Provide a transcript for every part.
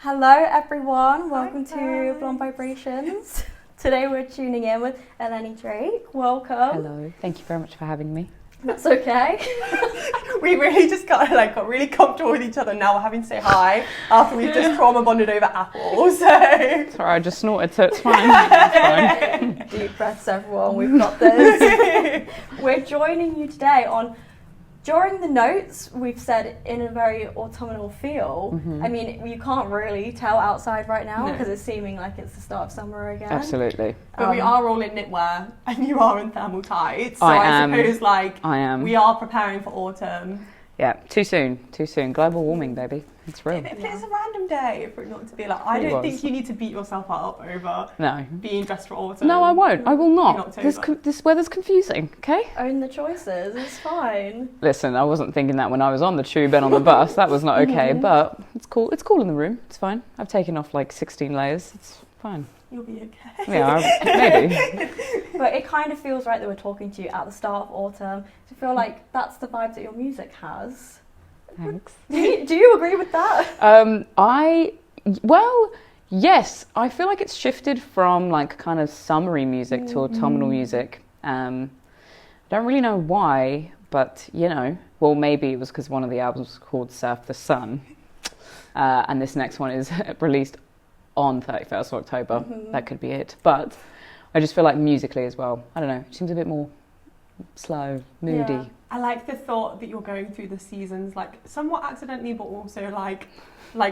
Hello everyone, welcome to Blonde Vibrations. Today we're tuning in with Eleni Drake. Welcome. Hello, thank you very much for having me. That's okay. We really just got really comfortable with each other. Now we're having to say hi after we've just trauma bonded over apples. So. Sorry, I just snorted, so it's fine. It's fine. Deep breaths, everyone. We've got this. We're joining you today on. During the notes, we've said in a very autumnal feel. Mm-hmm. I mean, you can't really tell outside right now because it's seeming like it's the start of summer again. Absolutely. But we are all in knitwear and you are in thermal tights. So I suppose I am. We are preparing for autumn. Yeah, too soon. Global warming, baby. It's real. If it's a random day for it not to be like, I don't think you need to beat yourself up over being dressed for autumn. No, I won't. I will not. This weather's confusing, okay? Own the choices, it's fine. Listen, I wasn't thinking that when I was on the tube and on the bus. That was not okay, but it's cool. It's cool in the room. It's fine. I've taken off like 16 layers. It's fine. You'll be okay. Yeah, maybe. But it kind of feels right that we're talking to you at the start of autumn. I feel like that's the vibe that your music has. Thanks. Do you agree with that? Yes. I feel like it's shifted from like kind of summery music to autumnal music. Don't really know why, but maybe it was because one of the albums was called Surf the Sun, and this next one is released on 31st of October. Mm-hmm. That could be it. But I just feel like musically as well, I don't know, it seems a bit more slow, moody. Yeah. I like the thought that you're going through the seasons like somewhat accidentally, but also like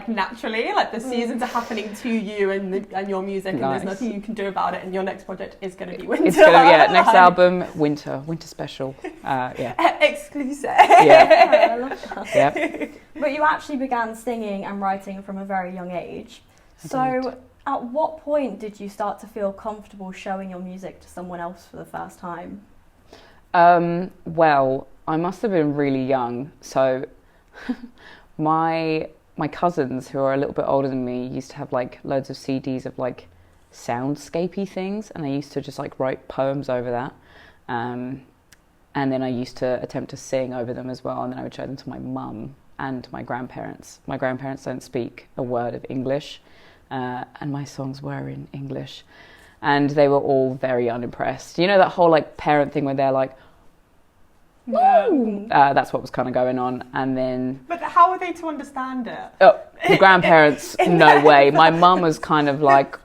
naturally. Like the seasons are happening to you and your music, and there's nothing you can do about it. And your next project is going to be winter. It's going to next album, winter special. Exclusive. Yeah, I love that. Yep. But you actually began singing and writing from a very young age. So at what point did you start to feel comfortable showing your music to someone else for the first time? Well, I must have been really young. So my cousins, who are a little bit older than me, used to have like loads of CDs of like soundscapey things, and I used to just like write poems over that. And then I used to attempt to sing over them as well, and then I would show them to my mum and my grandparents. My grandparents don't speak a word of English, and my songs were in English. And they were all very unimpressed. You know that whole like parent thing where they're like, "Woo!" That's what was kind of going on. And then, but how are they to understand it? Oh, the grandparents, no way. My mum was kind of like,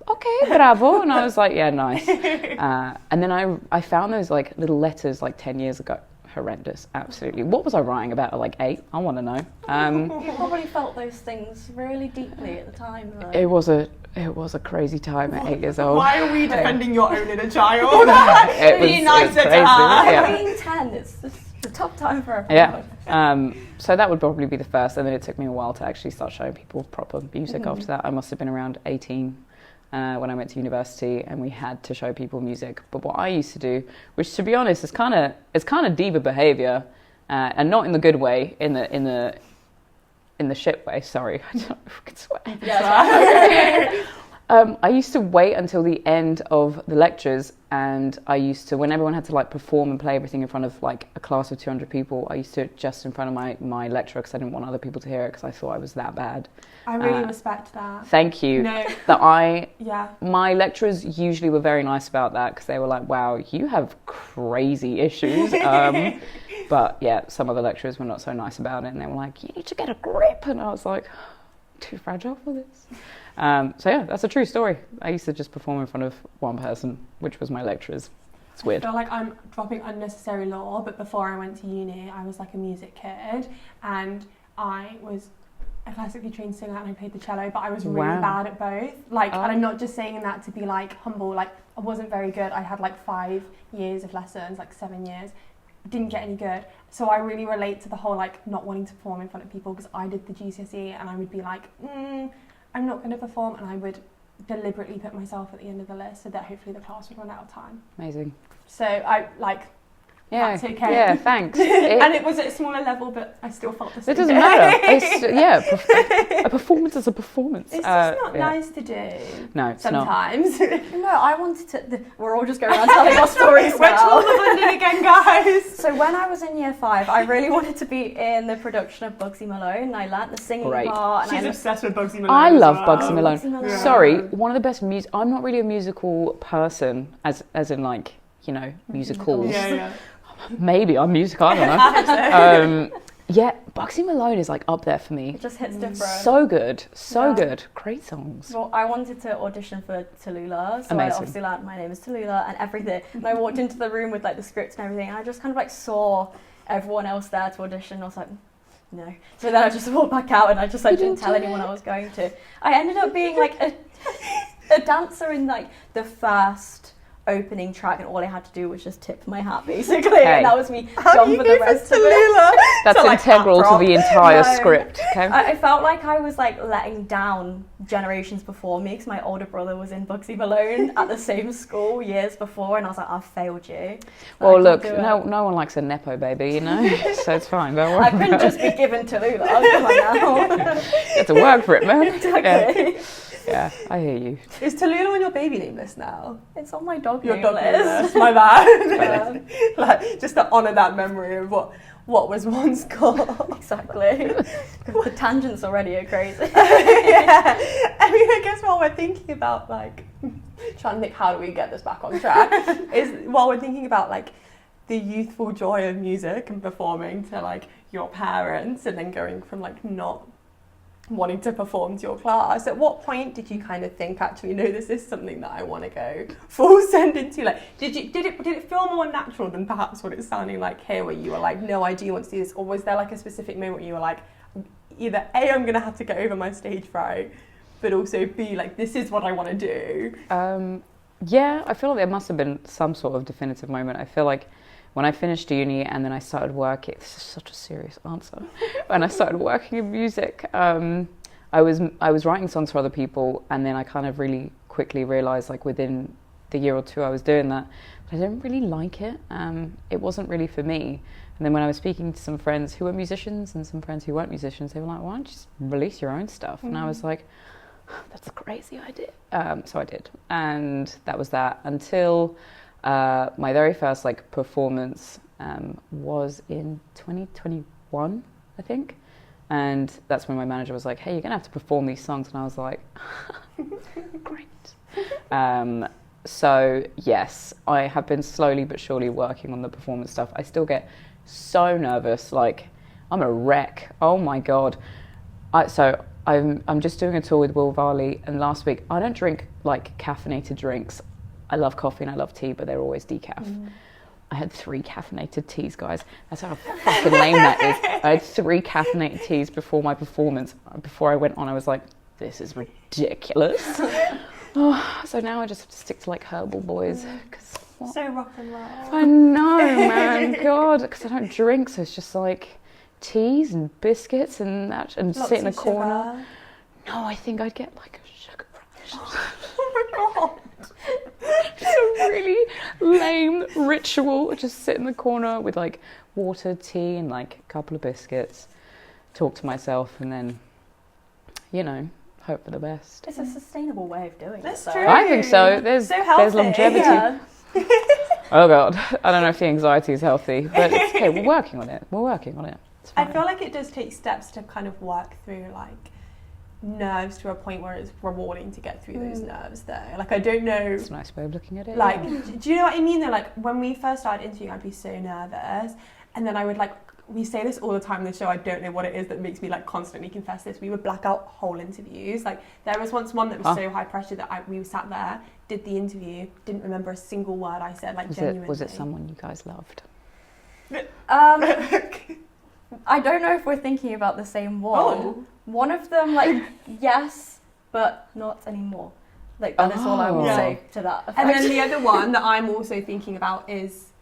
"Okay, bravo," and I was like, "Yeah, nice." And then I found those like little letters like 10 years ago. Horrendous, absolutely. What was I writing about at like 8? I want to know. You probably felt those things really deeply at the time, though. It was a crazy time at 8 years old. Why are we defending your own inner child? Be nicer to her. Being 10, it's just a tough time for everyone. Yeah. So that would probably be the first, and then it took me a while to actually start showing people proper music after that. I must have been around 18 when I went to university, and we had to show people music. But what I used to do, which to be honest is kind of diva behaviour, and not in the good way, in the shit way. Sorry, I don't know if I can swear. Yeah. I used to wait until the end of the lectures, and I used to, when everyone had to like perform and play everything in front of like a class of 200 people, I used to just in front of my lecturer, because I didn't want other people to hear it, because I thought I was that bad. I really respect that. Thank you. No. My lecturers usually were very nice about that, because they were like, "Wow, you have crazy issues." But yeah, some of the lecturers were not so nice about it, and they were like, "You need to get a grip," and I was like, "Too fragile for this." So yeah, that's a true story. I used to just perform in front of one person, which was my lecturers. It's weird. I feel like I'm dropping unnecessary lore, but before I went to uni, I was like a music kid, and I was a classically trained singer, and I played the cello, but I was really bad at both. And I'm not just saying that to be like humble. Like, I wasn't very good. I had like 5 years of lessons, like 7 years. Didn't get any good. So I really relate to the whole like not wanting to perform in front of people, because I did the GCSE, and I would be like, I'm not going to perform, and I would deliberately put myself at the end of the list so that hopefully the class would run out of time. Amazing. So I like Yeah, that's okay. yeah, thanks. And it was at a smaller level, but I still felt the same. It doesn't matter. A performance is a performance. It's just not nice to do. No, it's sometimes. No, I wanted to. We're all just going around telling our stories We're now. London again, guys. So when I was in year 5, I really wanted to be in the production of Bugsy Malone. I learnt the singing part. She's obsessed with Bugsy Malone. I love well. Bugsy Malone. Yeah. Sorry, one of the best music. I'm not really a musical person, as in like, you know, musicals. Yeah. Maybe I'm musical, I don't know. Yeah, Bugsy Malone is like up there for me. It just hits different. So good, good. Great songs. Well, I wanted to audition for Tallulah, so Amazing. I obviously learned my name is Tallulah and everything. And I walked into the room with like the scripts and everything, and I just kind of like saw everyone else there to audition. I was like, no. So then I just walked back out and I just like didn't tell anyone I was going to. I ended up being like a dancer in like the first opening track, and all I had to do was just tip my hat basically, and that was me done for the rest of it. That's so, integral to the entire script. Okay. I felt like I was like letting down generations before me, because my older brother was in Bugsy Malone at the same school years before, and I was like, I've failed you. Well, look, no one likes a nepo baby, you know, so it's fine. Don't worry. I couldn't just be given Tallulah. Come on now. You have to work for it, man. Exactly. Yeah, I hear you. Is Tallulah on your baby name list now? It's on my dog Your name dog name list. list. My bad. Yeah. Like, just to honour that memory of what was once called. Exactly. The tangents already are crazy. Yeah. I mean, I guess while we're thinking about like trying to think how do we get this back on track, is while we're thinking about like the youthful joy of music and performing to like your parents, and then going from like not wanting to perform to your class, at what point did you kind of think, actually, no, this is something that I want to go full send into? Like, did it feel more natural than perhaps what it's sounding like here, where you were like, no, I do want to do this? Or was there like a specific moment where you were like, either A, I'm going to have to get over my stage fright, but also B, like, this is what I want to do? Yeah, I feel like there must have been some sort of definitive moment. I feel like when I finished uni and then I started working, this is such a serious answer. When I started working in music, I was writing songs for other people, and then I kind of really quickly realised, like within the year or two I was doing that, I didn't really like it. It wasn't really for me. And then when I was speaking to some friends who were musicians and some friends who weren't musicians, they were like, why don't you just release your own stuff? And I was like, that's a crazy idea. So I did. And that was that until my very first like performance was in 2021, I think. And that's when my manager was like, hey, you're going to have to perform these songs. And I was like, great. So yes, I have been slowly but surely working on the performance stuff. I still get so nervous. Like, I'm a wreck. Oh my God. I'm just doing a tour with Will Varley, and last week, I don't drink like caffeinated drinks. I love coffee and I love tea, but they're always decaf. I had 3 caffeinated teas, guys. That's how fucking lame that is. I had 3 caffeinated teas before my performance. Before I went on, I was like, this is ridiculous. So now I just have to stick to like herbal boys. So rock and roll. I know, man. God, because I don't drink, so it's just like teas and biscuits and that, and Lots sit in a of corner. sugar. No, I think I'd get like a sugar rush. Oh my God. It's a really lame ritual. Just sit in the corner with like water, tea, and like a couple of biscuits, talk to myself, and then, you know, hope for the best. It's a sustainable way of doing it. That's though. true. I think so. There's longevity. Yeah. Oh God, I don't know if the anxiety is healthy, but it's okay. We're working on it. It's I fine. feel like it does take steps to kind of work through like nerves to a point where it's rewarding to get through those nerves though. Like, I don't know. It's a nice way of looking at it. Like, do you know what I mean though? Like, when we first started interviewing, I'd be so nervous, and then I would like, we say this all the time in the show, I don't know what it is that makes me like constantly confess this, we would black out whole interviews. Like, there was once one that was so high pressure that we sat there, did the interview, didn't remember a single word I said, like genuinely. Was it someone you guys loved? I don't know if we're thinking about the same one. Oh. One of them, like, yes, but not anymore. Like, that is all I will say to that effect. And then the other one that I'm also thinking about is,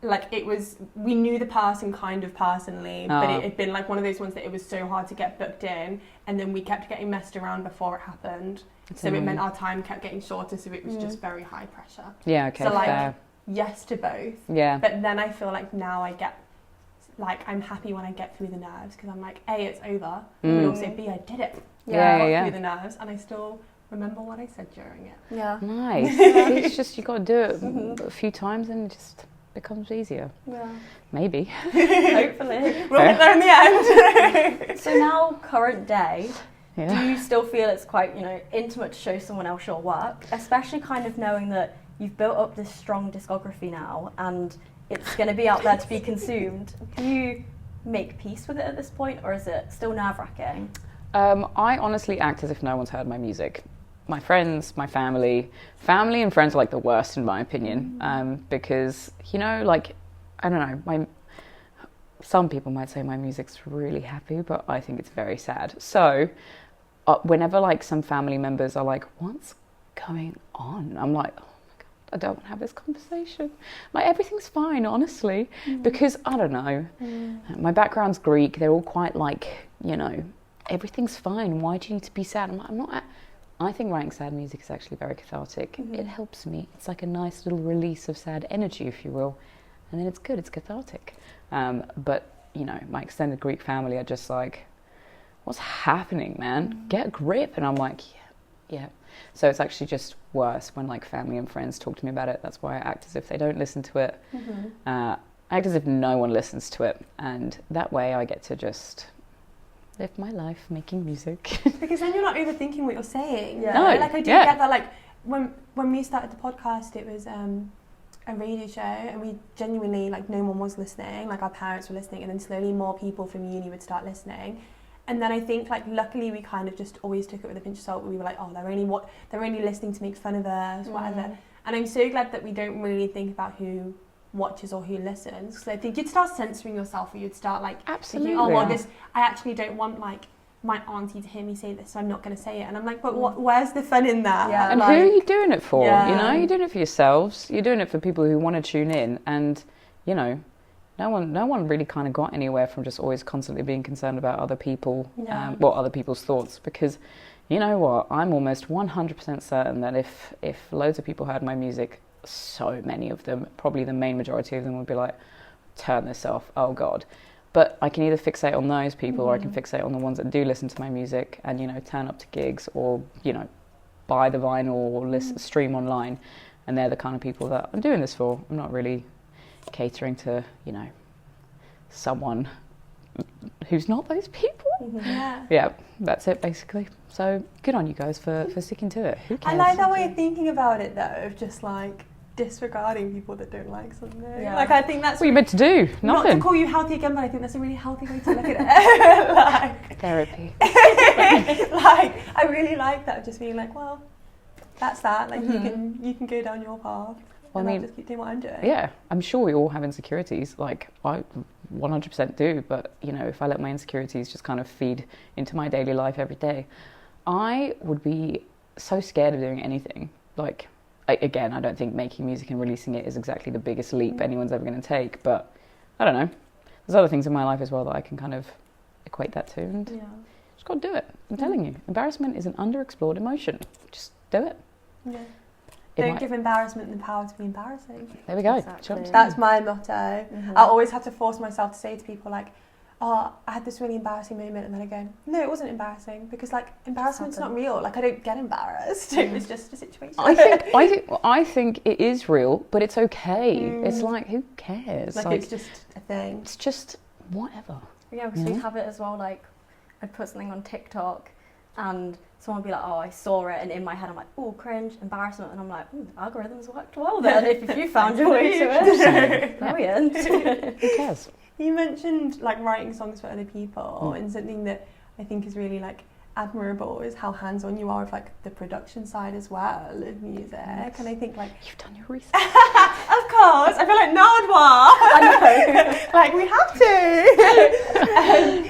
like, it was, we knew the person kind of personally, but it had been like one of those ones that it was so hard to get booked in, and then we kept getting messed around before it happened. So it meant our time kept getting shorter, so it was just very high pressure. Yeah, okay, so like, fair. yes to both. Yeah. But then I feel like now I get, like, I'm happy when I get through the nerves because I'm like, A, it's over, but also B, I did it. I got through the nerves and I still remember what I said during it. Yeah. Nice. It's just, you got to do it a few times and it just becomes easier. Yeah. Maybe. Hopefully. We'll get there in the end. So now, current day, Yeah. do you still feel it's quite, intimate to show someone else your work, especially kind of knowing that you've built up this strong discography now and it's going to be out there to be consumed? Do you make peace with it at this point, or is it still nerve-wracking? I honestly act as if no one's heard my music. My friends, my family and friends are like the worst in my opinion, because, like, I don't know, some people might say my music's really happy, but I think it's very sad. So whenever like some family members are like, what's going on? I'm like, oh my God, I don't want to have this conversation. Like, everything's fine, honestly, because I don't know, my background's Greek. They're all quite like, everything's fine. Why do you need to be sad? I'm not. I think writing sad music is actually very cathartic. It helps me. It's like a nice little release of sad energy, if you will. And then it's good, it's cathartic. But, my extended Greek family are just like, what's happening, man? Get a grip. And I'm like, yeah. So it's actually just worse when like family and friends talk to me about it. That's why I act as if they don't listen to it. I act as if no one listens to it. And that way I get to just live my life making music. Because then you're not overthinking what you're saying. Yeah. No, Like, I do get that. Like, when we started the podcast, it was a radio show, and we genuinely, like, no one was listening. Like, our parents were listening, and then slowly more people from uni would start listening. And then I think, like, luckily we kind of just always took it with a pinch of salt. We were like, oh, they're only listening to make fun of us, whatever. And I'm so glad that we don't really think about who watches or who listens, because I think you'd start censoring yourself, or you'd start like Absolutely. thinking, oh well, this, I actually don't want like my auntie to hear me say this, so I'm not going to say it. And I'm like, but where's the fun in that? Yeah. And like, who are you doing it for? Yeah. You're doing it for yourselves. You're doing it for people who want to tune in. And, no one really kind of got anywhere from just always constantly being concerned about other people, other people's thoughts. Because, you know what, I'm almost 100% certain that if loads of people heard my music, so many of them, probably the main majority of them, would be like, turn this off, oh God. But I can either fixate on those people or I can fixate on the ones that do listen to my music and, turn up to gigs or, buy the vinyl or stream online. And they're the kind of people that I'm doing this for. I'm not really catering to, someone who's not those people. Yeah, that's it basically. So good on you guys for sticking to it. Who cares? I like that way of thinking about it, though, of just like disregarding people that don't like something. Yeah. Like, I think that's what are you meant to do? Nothing. Not to call you healthy again, but I think that's a really healthy way to look at it. Like, therapy. Like, I really like that, of just being like, well, that's that. Like, you can go down your path. Well, and I I'll mean, just keep doing what I'm doing. Yeah, I'm sure we all have insecurities. Like, I 100% do. But, if I let my insecurities just kind of feed into my daily life every day, I would be so scared of doing anything. Like, again, I don't think making music and releasing it is exactly the biggest leap anyone's ever going to take. But, I don't know. There's other things in my life as well that I can kind of equate that to. And just got to do it. I'm telling you. Embarrassment is an underexplored emotion. Just do it. Yeah. Don't give embarrassment the power to be embarrassing. There we go. Exactly. Sure. That's my motto. I always have to force myself to say to people like, oh, I had this really embarrassing moment, and then I go, no, it wasn't embarrassing, because like embarrassment's not real. Like, I don't get embarrassed. It was just a situation. I think it is real, but it's okay. It's like, who cares? Like, it's just a thing. It's just whatever. Yeah, because we have it as well. Like, I'd put something on TikTok, and someone would be like, oh, I saw it, and in my head I'm like, oh, cringe, embarrassment, and I'm like, algorithms worked well then if you found your way to it. Brilliant. Who cares? You mentioned like writing songs for other people, and something that I think is really like admirable is how hands-on you are with like the production side as well of music. Yes. And I think like you've done your research. Of course, I feel like Nardwar. I know. Like, we have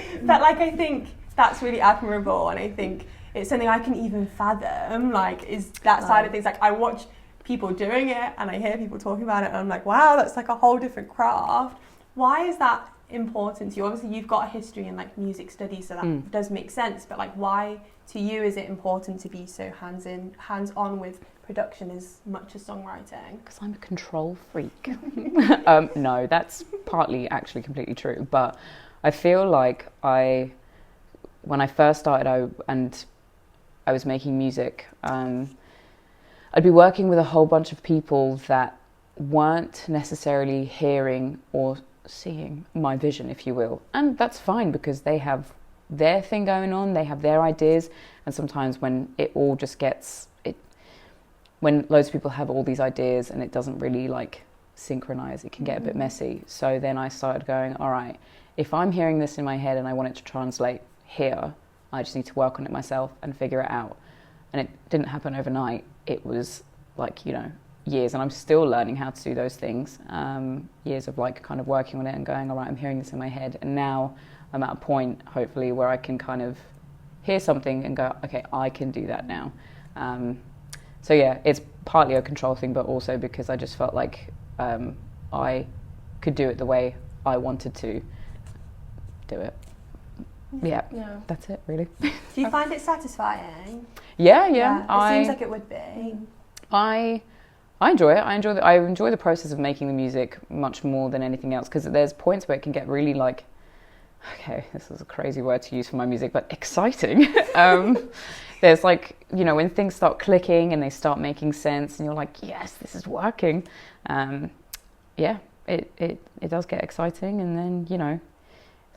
to. But like, I think that's really admirable, and I think it's something I can even fathom. Like, is that side of things. Like, I watch people doing it, and I hear people talking about it, and I'm like, wow, that's like a whole different craft. Why is that important to you? Obviously, you've got a history in like music studies, so that does make sense. But like, why to you is it important to be so hands-on with production as much as songwriting? Because I'm a control freak. No, that's partly actually completely true. But I feel like when I first started out and I was making music, I'd be working with a whole bunch of people that weren't necessarily hearing or seeing my vision, if you will. And that's fine because they have their thing going on, they have their ideas, and sometimes when it all just gets when loads of people have all these ideas and it doesn't really like synchronize, it can get a bit messy. So then I started going, all right, if I'm hearing this in my head and I want it to translate here, I just need to work on it myself and figure it out. And it didn't happen overnight. It was like, years, and I'm still learning how to do those things. Years of like kind of working on it and going, all right, I'm hearing this in my head, and now I'm at a point, hopefully, where I can kind of hear something and go, okay, I can do that now. So yeah, it's partly a control thing, but also because I just felt like I could do it the way I wanted to do it. Yeah, that's it, really. Do you find it satisfying? Yeah. It seems like it would be. I enjoy it. I enjoy the process of making the music much more than anything else, because there's points where it can get really like, okay, this is a crazy word to use for my music, but exciting. There's like, when things start clicking and they start making sense and you're like, yes, this is working. It does get exciting, and then,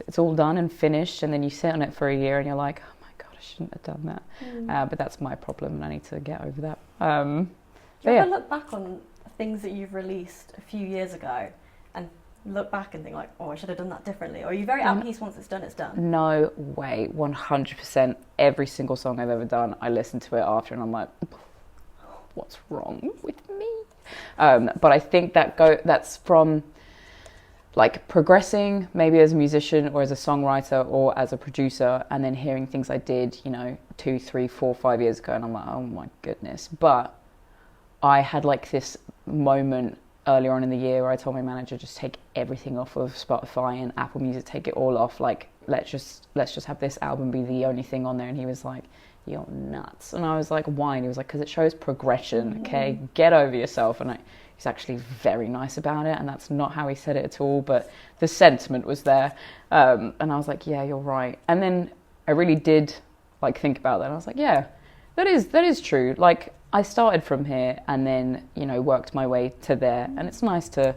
it's all done and finished, and then you sit on it for a year and you're like, oh my God, I shouldn't have done that. But that's my problem and I need to get over that. Do you ever look back on things that you've released a few years ago and look back and think like, oh, I should have done that differently? Or are you very at peace once it's done, it's done? No way, 100%. Every single song I've ever done, I listen to it after and I'm like, what's wrong with me? But I think that's from like progressing maybe as a musician or as a songwriter or as a producer, and then hearing things I did, 2, 3, 4, 5 years ago, and I'm like, oh my goodness. But I had like this moment earlier on in the year where I told my manager, just take everything off of Spotify and Apple Music, take it all off. Like, let's just have this album be the only thing on there. And he was like, you're nuts. And I was like, why? And he was like, because it shows progression, okay? Get over yourself. And he's actually very nice about it, and that's not how he said it at all, but the sentiment was there. And I was like, yeah, you're right. And then I really did like think about that. And I was like, yeah, that is true. Like, I started from here and then, worked my way to there. And it's nice to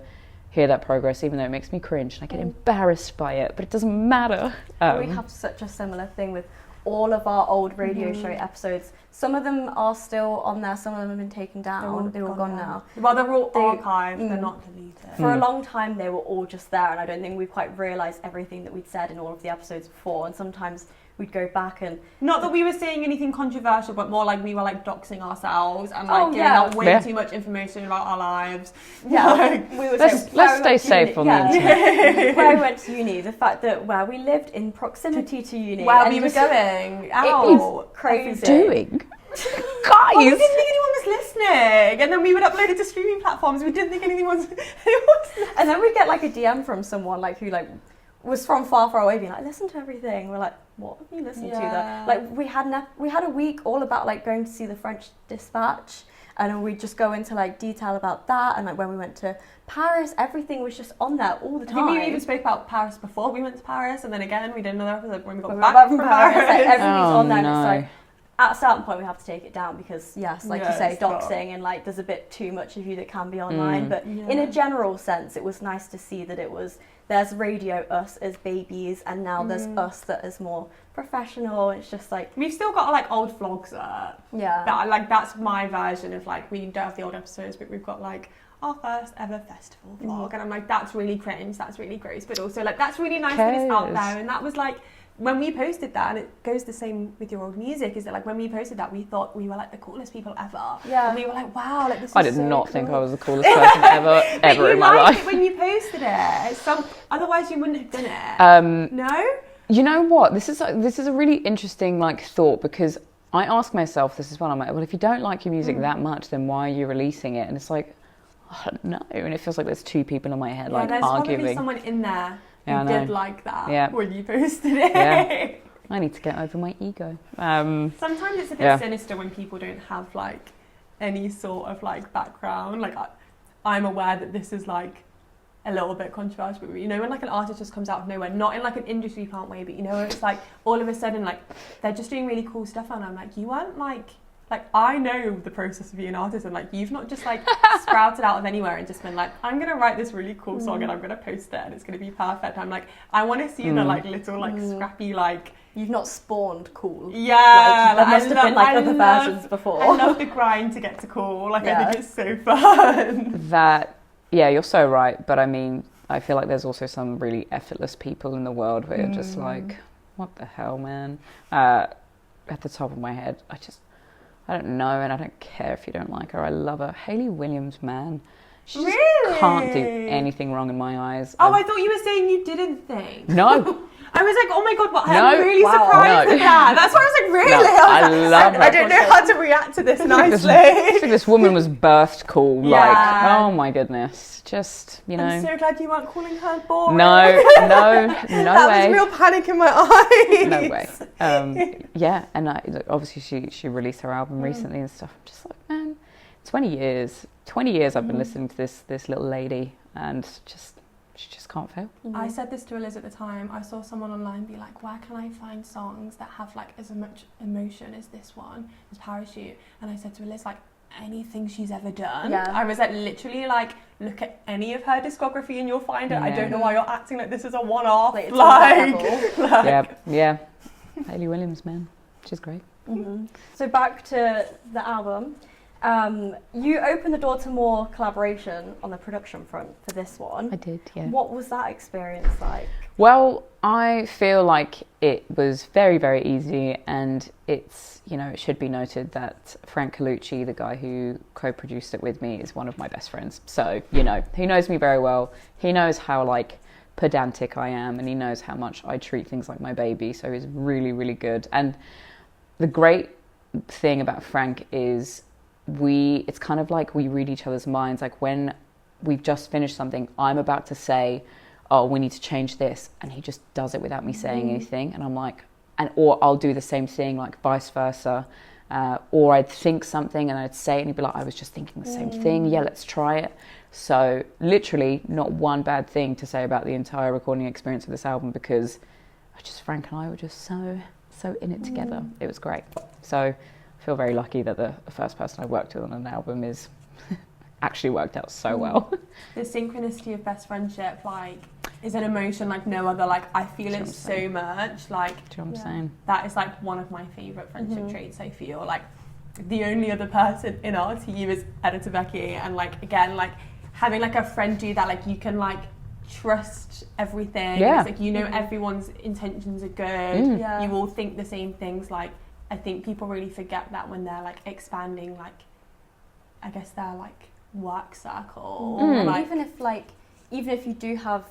hear that progress, even though it makes me cringe and I get embarrassed by it, but it doesn't matter. We have such a similar thing with all of our old radio show episodes. Some of them are still on there, some of them have been taken down. They're all gone now. Well, they're all archived, they're not deleted. For a long time they were all just there, and I don't think we quite realised everything that we'd said in all of the episodes before, and sometimes we'd go back and... Not that we were saying anything controversial, but more like we were like doxing ourselves and like giving out way too much information about our lives. Yeah, we would let's stay safe on the internet. Where I went to uni, the fact that where we lived in proximity to uni, where we were going, it was crazy. Doing? Guys! We didn't think anyone was listening, and then we would upload it to streaming platforms. We didn't think anyone was listening. And then we'd get like a DM from someone like who like was from far away, being like, listen to everything. We're like, what have you listened to? That like we had a week all about like going to see the French Dispatch, and we'd just go into like detail about that, and like when we went to Paris, everything was just on there all the time. I think we even spoke about Paris before we went to Paris, and then again we did another episode when we got back from Paris. Like, everything's on there. And it's like, at a certain point we have to take it down because yes, like you say, doxing and like there's a bit too much of you that can be online. But in a general sense, it was nice to see that there's radio us as babies, and now there's us that is more professional. It's just like we've still got like old vlogs up. Yeah. That's my version of like, we don't have the old episodes, but we've got like our first ever festival vlog, and I'm like, that's really cringe, that's really gross, but also like that's really nice that it's out there. And that was like, when we posted that, and it goes the same with your old music, is that like when we posted that, we thought we were like the coolest people ever. Yeah. And we were like, wow, like this is I did so not cool. think I was the coolest person ever in my life. It when you posted it. Otherwise you wouldn't have done it. No? You know what? This is a really interesting like thought, because I ask myself this as well. I'm like, well, if you don't like your music that much, then why are you releasing it? And it's like, I don't know. And it feels like there's two people in my head like there's arguing. Probably someone in there You did like that when you posted it. Yeah. I need to get over my ego. Sometimes it's a bit sinister when people don't have like any sort of like background. Like I'm aware that this is like a little bit controversial, but you know when like an artist just comes out of nowhere, not in like an industry plant way, but you know it's like all of a sudden like they're just doing really cool stuff, and I'm like, you weren't like I know the process of being an artist, and like you've not just like sprouted out of anywhere and just been like, I'm gonna write this really cool song and I'm gonna post it and it's gonna be perfect. I'm like, I want to see the like little like scrappy like. You've not spawned cool. Yeah, there must have been like other versions before. I love the grind to get to cool. Like I think it's so fun. Yeah, you're so right. But I mean, I feel like there's also some really effortless people in the world where you're just like, what the hell, man? At the top of my head, I don't know, and I don't care if you don't like her. I love her. Hayley Williams, man. She just can't do anything wrong in my eyes. Oh, I thought you were saying you didn't think. No. I was like, oh my god, what? I'm really surprised at that. That's why I was like, really? No, I love her. I don't know how to react to this nicely. I think this woman was birthed cool. Like, oh my goodness. Just, you know. I'm so glad you weren't calling her boring. No that way. That was real panic in my eyes. No way. Yeah, and obviously she released her album recently and stuff. I'm just like, man, 20 years I've been listening to this little lady, and she just can't fail. I said this to Eliz at the time. I saw someone online be like, where can I find songs that have like as much emotion as this one, as Parachute? And I said to Eliz, like, anything she's ever done. Yeah. I was like, literally like, look at any of her discography and you'll find it. I don't know why you're acting like this is a one-off. Yeah. Hayley Williams, man. She's great. So back to the album. You opened the door to more collaboration on the production front for this one. I did, yeah. What was that experience like? Well, I feel like it was very, very easy, and it's, you know, it should be noted that Frank Colucci, the guy who co-produced it with me, is one of my best friends. So, you know, he knows me very well. He knows how, like, pedantic I am, and he knows how much I treat things like my baby. So he's really, really good. And the great thing about Frank is it's kind of like we read each other's minds. Like when we've just finished something, I'm about to say, oh, we need to change this, and he just does it without me saying anything, and I'm like, or I'll do the same thing, like vice versa, or I'd think something and I'd say it and he'd be like, I was just thinking the same thing, yeah, let's try it. So literally not one bad thing to say about the entire recording experience of this album, because Frank and I were just so in it together. It was great. So I feel very lucky that the first person I worked with on an album is actually worked out so well. The synchronicity of best friendship, like, is an emotion like no other. Like, I feel it so much. Like, do you know what I'm saying? That is like one of my favourite friendship traits. I feel like the only other person in our team is editor Becky, and like again, like having like a friend do that, like you can like trust everything. Yeah. It's like, you know, everyone's intentions are good. You all think the same things. Like, I think people really forget that when they're like expanding, like, I guess their like work circle. Like, even if you do have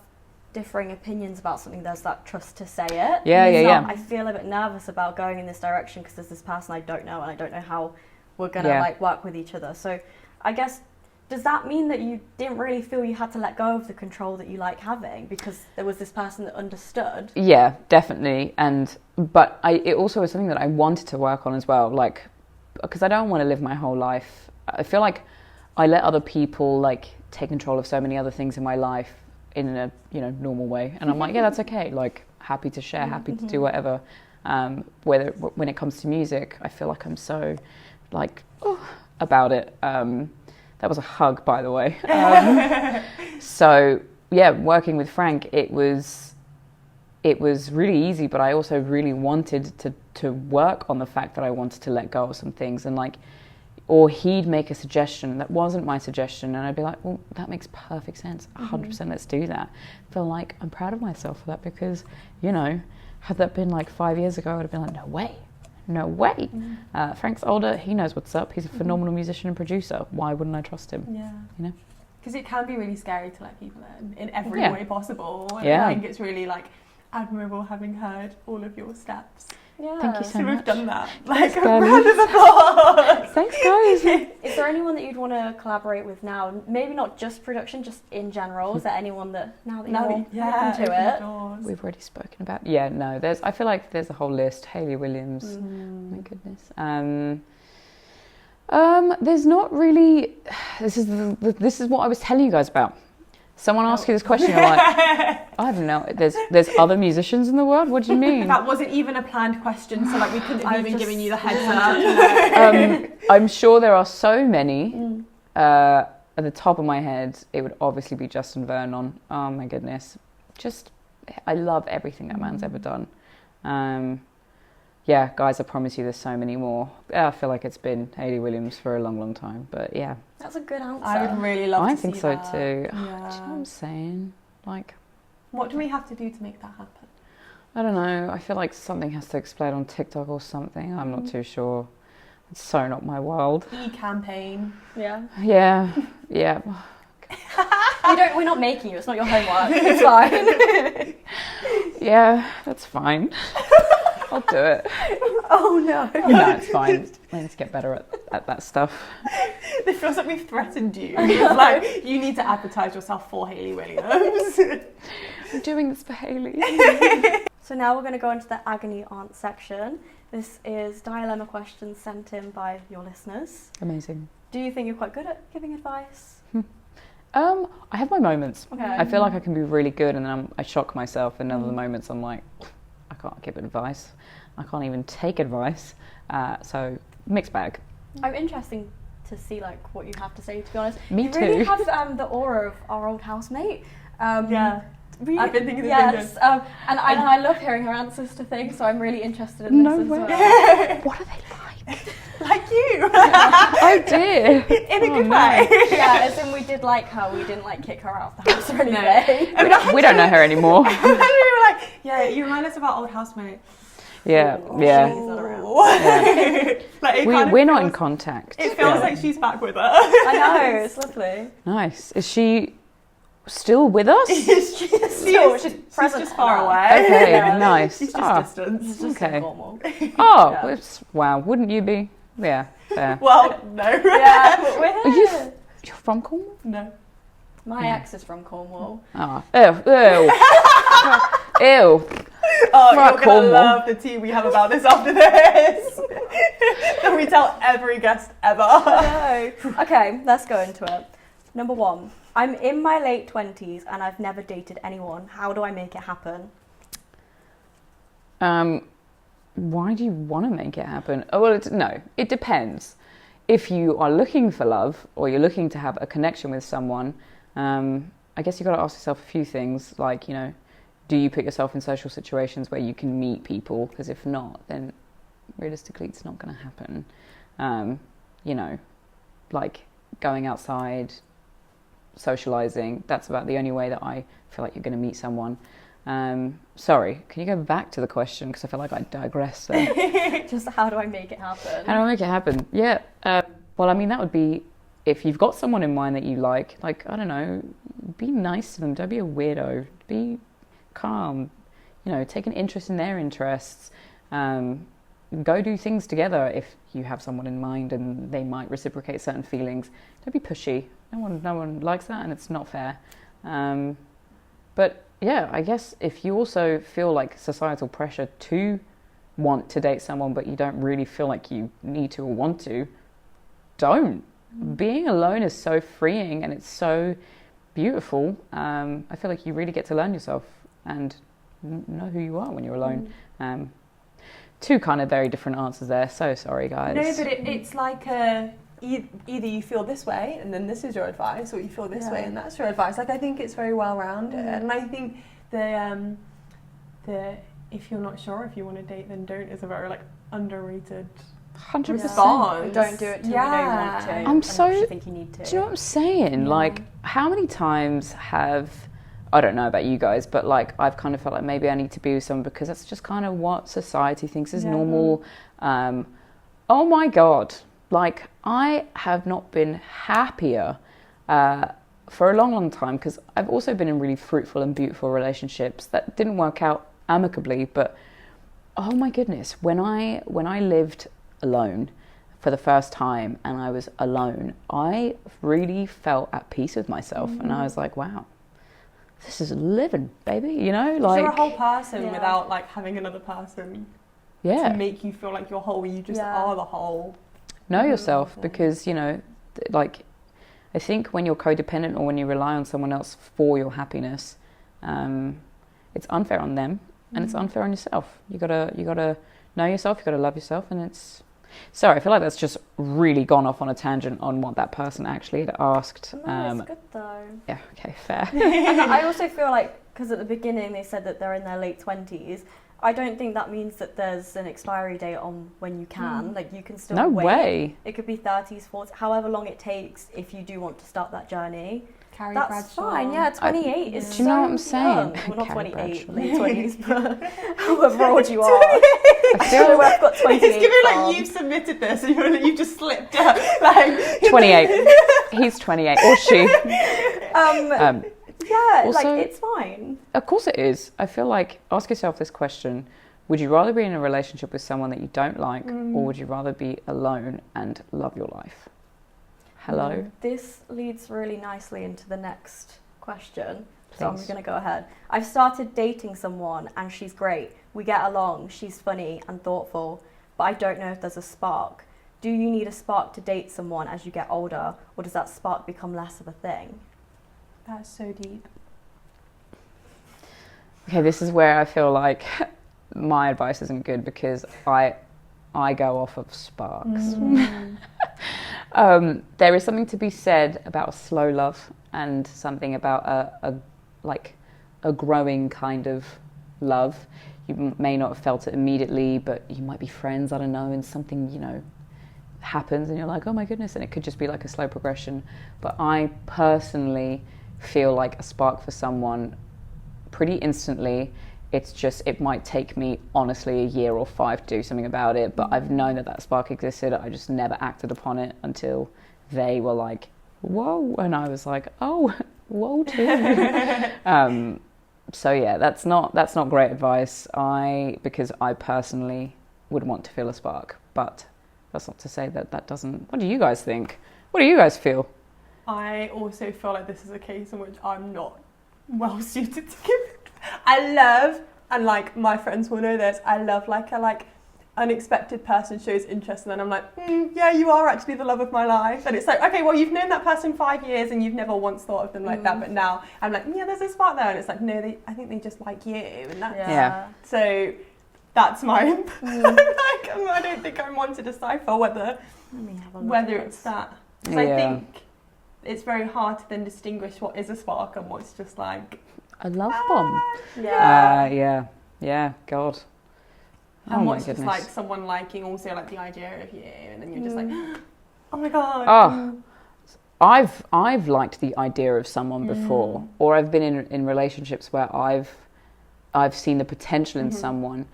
differing opinions about something, there's that trust to say it. Yeah. I feel a bit nervous about going in this direction because there's this person I don't know, and I don't know how we're gonna like work with each other. So I guess, does that mean that you didn't really feel you had to let go of the control that you like having because there was this person that understood? Yeah, definitely. But it also was something that I wanted to work on as well, like, because I don't want to live my whole life. I feel like I let other people like take control of so many other things in my life in a, you know, normal way, and I'm like, yeah, that's okay. Like, happy to share, happy to do whatever. When it comes to music, I feel like I'm so like about it. That was a hug, by the way. So yeah, working with Frank, it was really easy, but I also really wanted to work on the fact that I wanted to let go of some things, and like, or he'd make a suggestion that wasn't my suggestion, and I'd be like, well, that makes perfect sense, 100%, let's do that. I feel like I'm proud of myself for that, because, you know, had that been like 5 years ago, I'd have been like, no way. Frank's older, he knows what's up, he's a phenomenal musician and producer, why wouldn't I trust him? Yeah. You know? Because it can be really scary to let people in every way possible. And yeah. I think it's really like admirable having heard all of your steps Yeah. Thank you so So much. we've done that. Like, a girlies. round of applause. Thanks, guys. Is there anyone that you'd want to collaborate with now? Maybe not just production, just in general. Is there anyone that now that you're open to it? We've already spoken about. Yeah, no. I feel like there's a whole list. Hayley Williams. My goodness. There's not really. This is what I was telling you guys about. Someone asked you this question, you're like, I don't know. There's other musicians in the world. What do you mean? That wasn't even a planned question, so like we couldn't have even given you the heads up. I'm sure there are so many. At the top of my head, it would obviously be Justin Vernon. Oh my goodness, I love everything that man's ever done. Yeah, guys, I promise you, there's so many more. I feel like it's been Hayley Williams for a long, long time, but yeah. That's a good answer. I would really love to see I think so that. too. Yeah. Do you know what I'm saying? Like, what do we have to do to make that happen? I don't know. I feel like something has to explode on TikTok or something. I'm not too sure. It's so not my world. E-campaign. Yeah. Yeah. We're not making you. It's not your homework. It's fine. Yeah, that's fine. I'll do it. Oh no. No, it's fine. Let's get better at that stuff. It feels like we've threatened you. It's like, you need to advertise yourself for Hayley Williams. I'm doing this for Hayley. So now we're going to go into the agony aunt section. This is dilemma questions sent in by your listeners. Amazing. Do you think you're quite good at giving advice? I have my moments. Okay. I feel like I can be really good, and then I shock myself. And other moments, I'm like, I can't give advice. I can't even take advice. So mixed bag. I'm interested to see like what you have to say. To be honest, Me you too. really have the aura of our old housemate. Yeah. Really, I've been thinking the yes, same thing. and I love hearing her answers to things, so I'm really interested in this as way. well. What are they like? Like you. Oh dear. In a good way. Yeah, as in we did like her, we didn't like kick her out of the house or anything. We don't know her anymore. And we were like, yeah, you remind us of our old housemate. Yeah. She's not around. Like, We're not in contact. It feels like she's back with us. I know, it's lovely. Nice. Is she still with us? she's present just far now. away. Okay, Yeah. nice. She's just Ah, distant. It's just Okay. normal. Oh, Yeah. wow. Wouldn't you be? Yeah, fair. Well, no. Yeah, but we're Are you here. You're from Cornwall? No. My ex is from Cornwall. Oh, ew. Ew. Oh, Fuck you're going to Cornwall. love the tea we have about this after this. That we tell every guest ever. No. Okay, let's go into it. Number 1. I'm in my late 20s and I've never dated anyone. How do I make it happen? Why do you want to make it happen? Oh, well, it depends. If you are looking for love or you're looking to have a connection with someone, I guess you've got to ask yourself a few things, like, do you put yourself in social situations where you can meet people? Because if not, then realistically it's not going to happen. Like going outside, socializing, that's about the only way that I feel like you're going to meet someone. Sorry, can you go back to the question, because I feel like I digressed there. Just how do I make it happen? How do I make it happen? Yeah, well, I mean, that would be, if you've got someone in mind that you like, I don't know, be nice to them, don't be a weirdo, be calm, take an interest in their interests, go do things together if you have someone in mind and they might reciprocate certain feelings. Don't be pushy. No one likes that, and it's not fair. But yeah, I guess if you also feel like societal pressure to want to date someone, but you don't really feel like you need to or want to, don't. Being alone is so freeing and it's so beautiful. I feel like you really get to learn yourself and know who you are when you're alone. Two kind of very different answers there. So sorry, guys. No, but it's like either you feel this way and then this is your advice, or you feel this way and that's your advice. Like, I think it's very well rounded, and I think the if you're not sure if you want to date, then don't is a very underrated 100%. response. Don't do it till you know you want to. I'm unless you think you need to. Do you know what I'm saying? Yeah. Like, how many times I don't know about you guys, but I've kind of felt like maybe I need to be with someone because that's just kind of what society thinks is normal. Oh my God. I have not been happier for a long, long time, because I've also been in really fruitful and beautiful relationships that didn't work out amicably, but Oh my goodness, when I lived alone for the first time and I was alone, I really felt at peace with myself, and I was like, wow, this is living, baby, you know, like you're a whole person without like having another person to make you feel like you're whole. You just are the whole. Know yourself, because you know, like I think when you're codependent or when you rely on someone else for your happiness, it's unfair on them and it's unfair on yourself. You gotta know yourself, you gotta love yourself, and it's. Sorry, I feel like that's just really gone off on a tangent on what that person actually had asked. No, it's good though. Yeah, okay, fair. And I also feel like, because at the beginning they said that they're in their late 20s, I don't think that means that there's an expiry date on when you can. Like, you can still No wait. way. It could be 30s, 40s, however long it takes if you do want to start that journey. Carrie That's Bradshaw. fine, yeah, 28 is Do you know what I'm so saying? young. Well, not Carrie 28, Bradshaw. late 20s, but however old you are. I don't know where I've got 28 It's giving from. like you've submitted this and you've just slipped up. Like 28. He's 28, or she. Yeah, also, like, it's fine. Of course it is. I feel like, ask yourself this question: would you rather be in a relationship with someone that you don't like, or would you rather be alone and love your life? Hello? This leads really nicely into the next question. Please. So I'm going to go ahead. I've started dating someone and she's great. We get along, she's funny and thoughtful, but I don't know if there's a spark. Do you need a spark to date someone as you get older, or does that spark become less of a thing? that's so deep. Okay, this is where I feel like my advice isn't good, because I go off of sparks. There is something to be said about a slow love, and something about a growing kind of love. You may not have felt it immediately, but you might be friends, I don't know, and something, you know, happens and you're like, oh my goodness, and it could just be like a slow progression. But I personally feel like a spark for someone pretty instantly. It's just, it might take me honestly a year or 5 to do something about it, but I've known that spark existed. I just never acted upon it until they were like, whoa, and I was like, oh, whoa too. So yeah, that's not great advice. Because I personally would want to feel a spark, but that's not to say that doesn't. What do you guys think? What do you guys feel? I also feel like this is a case in which I'm not well suited to give it. I love, and like my friends will know this, I love like a unexpected person shows interest, and then I'm like, yeah, you are actually the love of my life. And it's like, okay, well, you've known that person 5 years and you've never once thought of them like that, but now I'm like, yeah, there's a spark there. And it's like, no, I think they just like you, and that's so that's my I don't think I'm one to decipher whether it's that, because I think it's very hard to then distinguish what is a spark and what's just like a love bomb. Yeah, God. And what's just like someone liking also like the idea of you, and then you're just like, oh my God. I've liked the idea of someone before, or I've been in relationships where I've seen the potential in someone,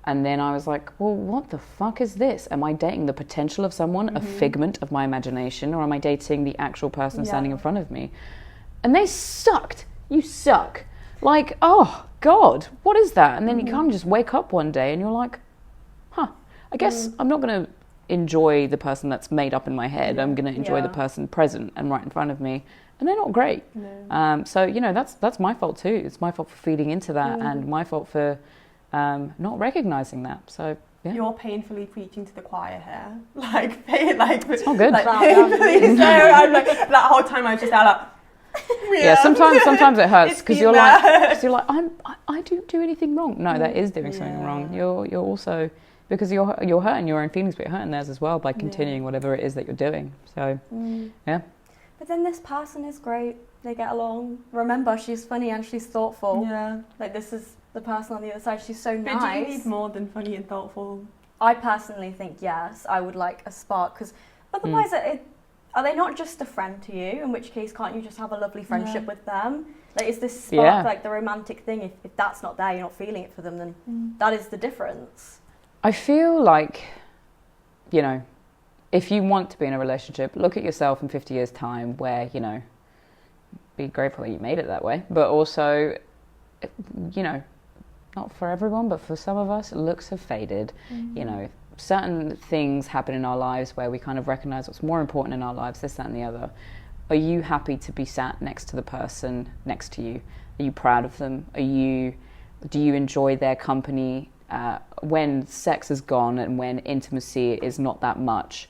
and then I was like, well, what the fuck is this? Am I dating the potential of someone, a figment of my imagination, or am I dating the actual person standing in front of me? And they sucked. You suck. Like, oh God, what is that? And then you kind of just wake up one day and you're like, I guess I'm not going to enjoy the person that's made up in my head. I'm going to enjoy the person present and right in front of me. And they're not great. No. So, you know, that's my fault too. It's my fault for feeding into that, and my fault for not recognizing that. So, yeah. You're painfully preaching to the choir here. It's not good. Painfully so. I'm like, that whole time I was just out like, yeah, sometimes it hurts, because you're like, I don't do anything wrong. No, that is doing something wrong. You're also, because you're hurting your own feelings, but you're hurting theirs as well by continuing whatever it is that you're doing. So, yeah. But then this person is great. They get along. Remember, she's funny and she's thoughtful. Yeah. Like, this is the person on the other side. She's so nice. But do you need more than funny and thoughtful? I personally think yes. I would like a spark, because otherwise are they not just a friend to you? In which case, can't you just have a lovely friendship with them? Like, is this spark like the romantic thing? If that's not there, you're not feeling it for them, then that is the difference. I feel like, you know, if you want to be in a relationship, look at yourself in 50 years' time where, you know, be grateful that you made it that way. But also, you know, not for everyone, but for some of us, looks have faded. You know, certain things happen in our lives where we kind of recognize what's more important in our lives, this, that, and the other. Are you happy to be sat next to the person next to you? Are you proud of them? Do you enjoy their company? When sex is gone and when intimacy is not that much,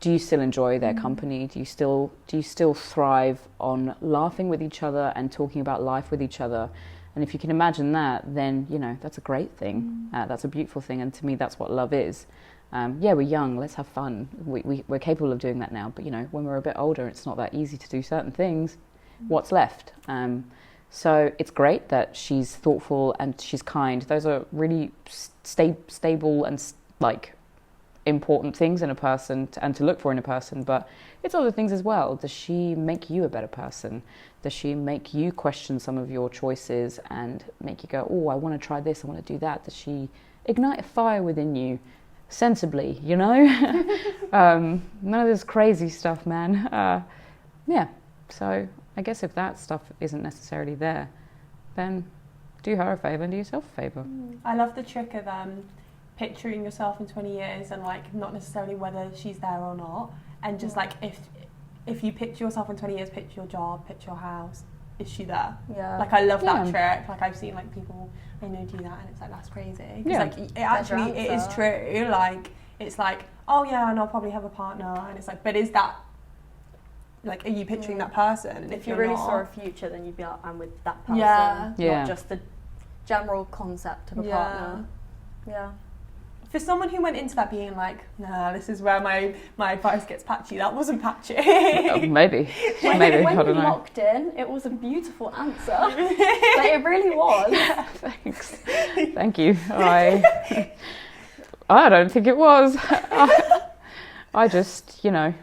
do you still enjoy their company? Do you still thrive on laughing with each other and talking about life with each other? And if you can imagine that, then, you know, that's a great thing. That's a beautiful thing. And to me, that's what love is. Yeah, we're young, let's have fun. We're capable of doing that now. But, you know, when we're a bit older, it's not that easy to do certain things. What's left? So it's great that she's thoughtful and she's kind. Those are really stable and, like, important things in a person and to look for in a person. But it's other things as well. Does she make you a better person? Does she make you question some of your choices and make you go, oh, I want to try this, I want to do that? Does she ignite a fire within you sensibly, you know? None of this crazy stuff, man. Yeah, so I guess if that stuff isn't necessarily there, then do her a favour and do yourself a favour. I love the trick of picturing yourself in 20 years and, like, not necessarily whether she's there or not, and just like if you picture yourself in 20 years, picture your job, picture your house, is she there? Yeah. Like, I love that trick. Like, I've seen, like, people I know do that, and it's like, that's crazy. Because like, it actually, it is true. Like, it's like, oh yeah, and I'll probably have a partner, and it's like, but is that, like, are you picturing that person? And if you really saw a future, then you'd be like, I'm with that person, not just the general concept of a partner. Yeah. For someone who went into that being like, nah, this is where my advice gets patchy, that wasn't patchy. Maybe. When I you don't know. locked in, it was a beautiful answer. Like, it really was. Thanks. Thank you. I don't think it was. I just, you know,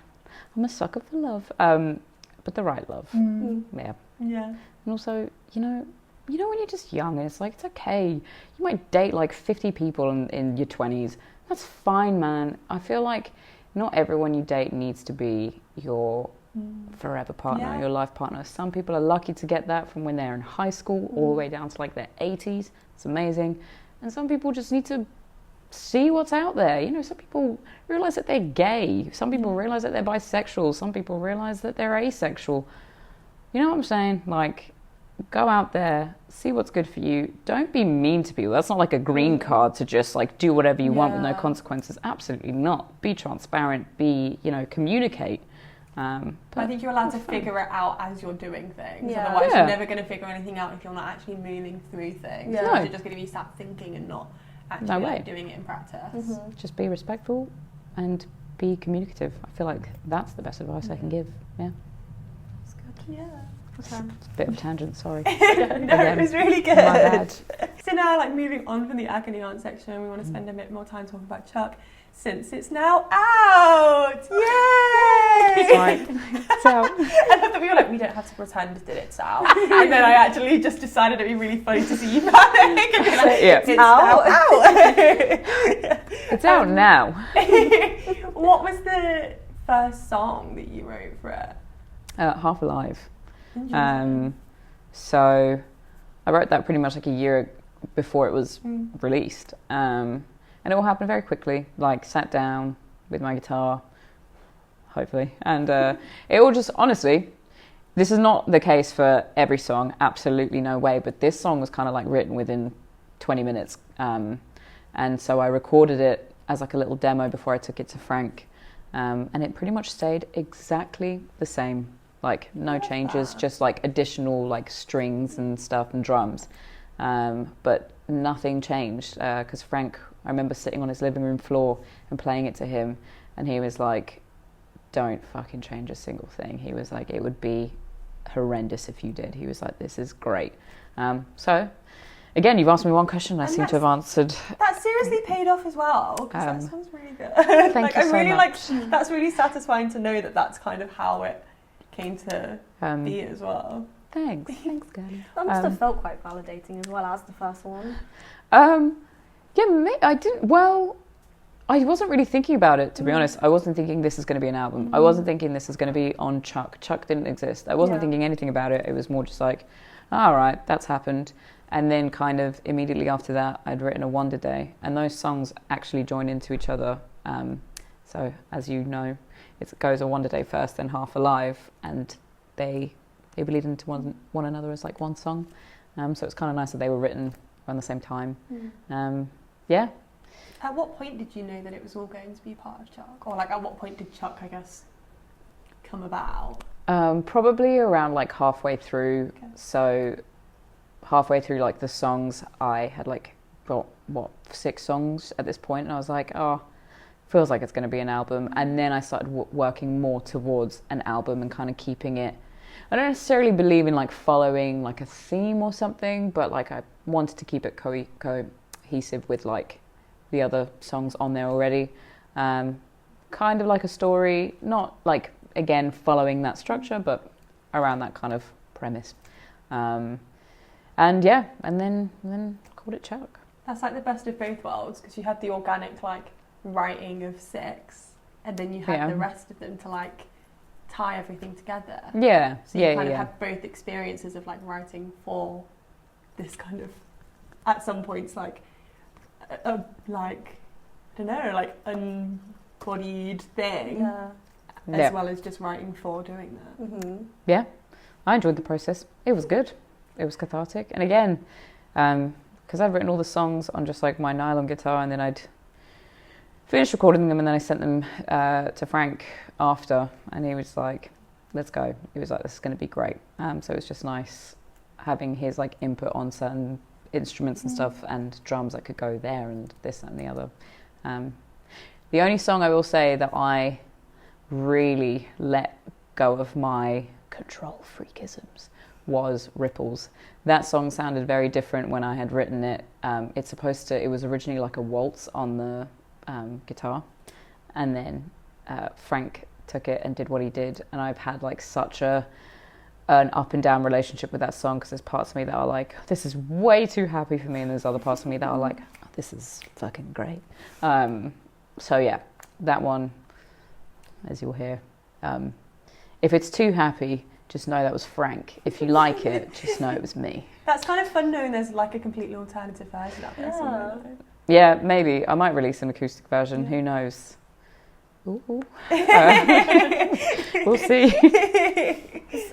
I'm a sucker for love, but the right love. Yeah. And also, you know, when you're just young and it's like, it's okay. You might date like 50 people in your 20s. That's fine, man. I feel like not everyone you date needs to be your forever partner, your life partner. Some people are lucky to get that from when they're in high school all the way down to like their 80s. It's amazing. And some people just need to see what's out there. You know, some people realize that they're gay. Some people realize that they're bisexual. Some people realize that they're asexual. You know what I'm saying? Like, go out there, see what's good for you. Don't be mean to people. That's not like a green card to just like do whatever you want with no consequences. Absolutely not. Be transparent. Communicate. But I think you're allowed to figure it out as you're doing things. Otherwise, you're never going to figure anything out if you're not actually moving through things. Yeah. You're just going to be sat thinking and not actually doing it in practice. Just be respectful and be communicative. I feel like that's the best advice I can give. Yeah. That's good. Yeah. It's a bit of a tangent, sorry. No, it was really good. My bad. So now, like, moving on from the agony aunt section, we want to spend a bit more time talking about Chuck, since it's now out. Yay! It's fine. It's out. I love that we were like, we don't have to pretend that it's out. And then I actually just decided it'd be really funny to see you panic and be like, it's out. It's out now. What was the first song that you wrote for it? Half Alive. So I wrote that pretty much like a year before it was released, and it all happened very quickly. Like, sat down with my guitar, hopefully, and it all just, honestly, this is not the case for every song, absolutely no way, but this song was kind of like written within 20 minutes, and so I recorded it as like a little demo before I took it to Frank, and it pretty much stayed exactly the same. Like, no changes, just like additional like strings and stuff and drums. But nothing changed, because Frank, I remember sitting on his living room floor and playing it to him, and he was like, don't fucking change a single thing. He was like, it would be horrendous if you did. He was like, this is great. So again, you've asked me one question, I seem to have answered. That seriously paid off as well, because that sounds really good. Thank you so much. That's really satisfying to know that that's kind of how it came to be as well. Thanks girl. That must have felt quite validating as well as the first one. I didn't. Well, I wasn't really thinking about it, to be honest. I wasn't thinking this is going to be an album. I wasn't thinking this is going to be on Chuck. Chuck didn't exist. I wasn't thinking anything about it. It was more just like, all right, that's happened. And then kind of immediately after that, I'd written a Wonder Day, and those songs actually join into each other. So as you know, it goes a Wonder Day first, then Half Alive, and they bleed into one another as like one song. So it's kind of nice that they were written around the same time. Yeah. At what point did you know that it was all going to be part of Chuck? Or like at what point did Chuck, I guess, come about? Probably around like halfway through. Okay. So halfway through like the songs, I had like got 6 songs at this point, and I was like, oh, feels like it's going to be an album. And then I started working more towards an album and kind of keeping it. I don't necessarily believe in like following like a theme or something, but like I wanted to keep it cohesive with like the other songs on there already. Kind of like a story, not like again following that structure, but around that kind of premise. And yeah, and then called it Chuck. That's like the best of both worlds, because you had the organic like writing of 6, and then you had the rest of them to like tie everything together. Yeah. So you kind of had both experiences of like writing for this kind of, at some points, like like I don't know, like embodied thing, as well as just writing for doing that. Mm-hmm. Yeah, I enjoyed the process. It was good. It was cathartic. And again, because I'd written all the songs on just like my nylon guitar, and then I'd finished recording them, and then I sent them to Frank after, and he was like, let's go. He was like, this is going to be great. So it was just nice having his like input on certain instruments and stuff, and drums that could go there, and this and the other. The only song I will say that I really let go of my control freakisms was Ripples. That song sounded very different when I had written it. It was originally like a waltz on the guitar, and then Frank took it and did what he did, and I've had like such an up and down relationship with that song, because there's parts of me that are like, this is way too happy for me, and there's other parts of me that are like, oh, this is fucking great. So yeah, that one, as you'll hear, if it's too happy, just know that was Frank. If you like it, just know it was me. That's kind of fun knowing there's like a completely alternative version out there somewhere. Yeah, maybe. I might release an acoustic version. Who knows? Ooh. We'll see.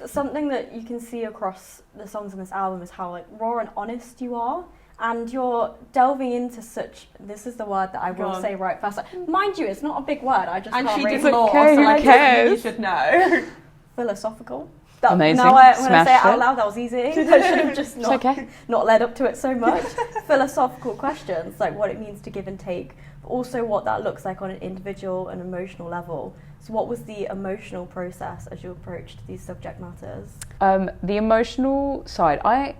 Something that you can see across the songs on this album is how like raw and honest you are, and you're delving into such. This is the word that I will say right first. Like, mind you, it's not a big word. I just and can't she read did more. Okay, so who cares? You should know. Philosophical. Amazing. Now when I say it Smashed out loud, that was easy. I should have just not led up to it so much. Philosophical questions, like what it means to give and take, but also what that looks like on an individual and emotional level. So what was the emotional process as you approached these subject matters? The emotional side, I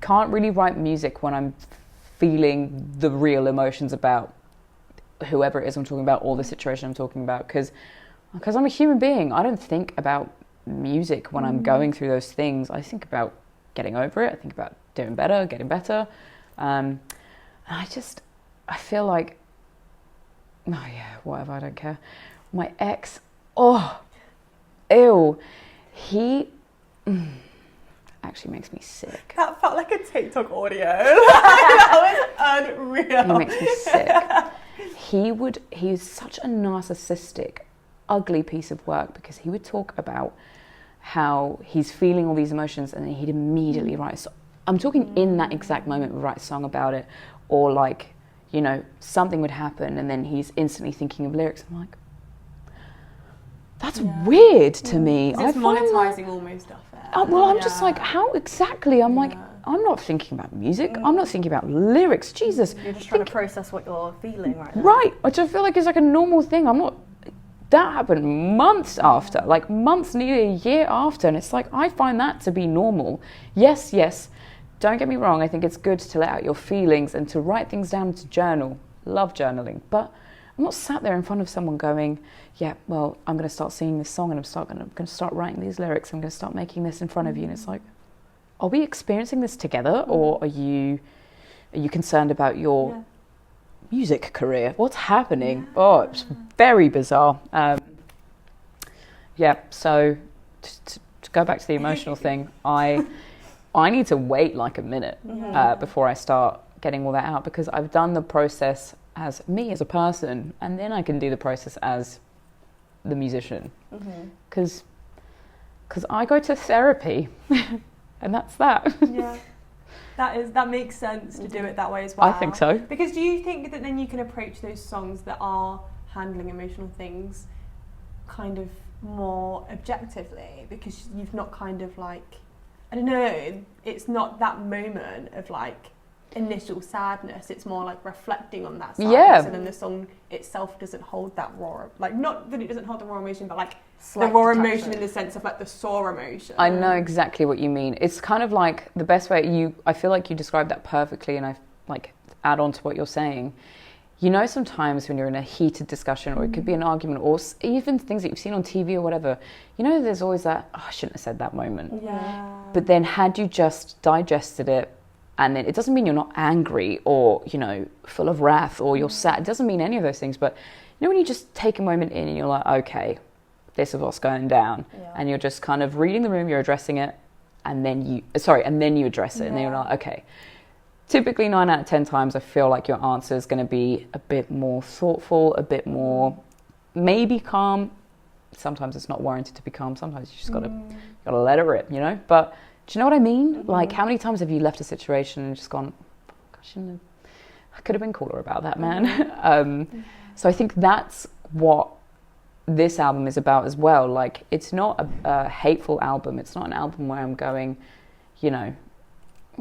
can't really write music when I'm feeling the real emotions about whoever it is I'm talking about, or the situation I'm talking about, because I'm a human being. I don't think about music when I'm going through those things. I think about getting over it. I think about doing better, getting better. And I feel like, oh yeah, whatever, I don't care. My ex, he actually makes me sick. That felt like a TikTok audio. That was unreal. He makes me sick. He's such a narcissistic, ugly piece of work, because he would talk about how he's feeling all these emotions, and then he'd immediately write a song. I'm talking in that exact moment, would write a song about it, or like, you know, something would happen and then he's instantly thinking of lyrics. I'm like, that's weird to me. It's monetizing almost off it. Well, I'm just like, how exactly? I'm like, I'm not thinking about music. I'm not thinking about lyrics. Jesus. You're just trying to process what you're feeling right now. Right. I just feel like it's like a normal thing. That happened months after, like months, nearly a year after. And it's like, I find that to be normal. Yes. Don't get me wrong. I think it's good to let out your feelings and to write things down, to journal. Love journaling. But I'm not sat there in front of someone going, yeah, well, I'm going to start singing this song, and I'm going to start writing these lyrics. I'm going to start making this in front of you. And it's like, are we experiencing this together, or are you concerned about your music career? What's happening? Oh, it's very bizarre. So to go back to the emotional thing, I need to wait like a minute before I start getting all that out, because I've done the process as me as a person, and then I can do the process as the musician. Because I go to therapy, and that's that. Yeah. That makes sense to do it that way as well. I think so. Because do you think that then you can approach those songs that are handling emotional things kind of more objectively, because you've not kind of like, I don't know, it's not that moment of like initial sadness, it's more like reflecting on that sadness, and then the song itself doesn't hold that raw, like, not that it doesn't hold the raw emotion, but like the raw emotion in the sense of like the sore emotion. I know exactly what you mean. It's kind of like the best way I feel like you described that perfectly, and I like add on to what you're saying. You know, sometimes when you're in a heated discussion, or it could be an argument, or even things that you've seen on TV or whatever, you know, there's always that, oh, I shouldn't have said that moment. Yeah. But then had you just digested it, and then it doesn't mean you're not angry or, you know, full of wrath or you're sad. It doesn't mean any of those things. But, you know, when you just take a moment in and you're like, okay, this is what's going down. And you're just kind of reading the room, you're addressing it, and then you address it. And then you're like, okay. Typically 9 out of 10 times I feel like your answer is going to be a bit more thoughtful, a bit more maybe calm. Sometimes it's not warranted to be calm. Sometimes you just gotta let it rip, you know. But do you know what I mean? Like, how many times have you left a situation and just gone, gosh, I could have been cooler about that, man. So I think that's what this album is about as well. Like, it's not a hateful album. It's not an album where I'm going, you know,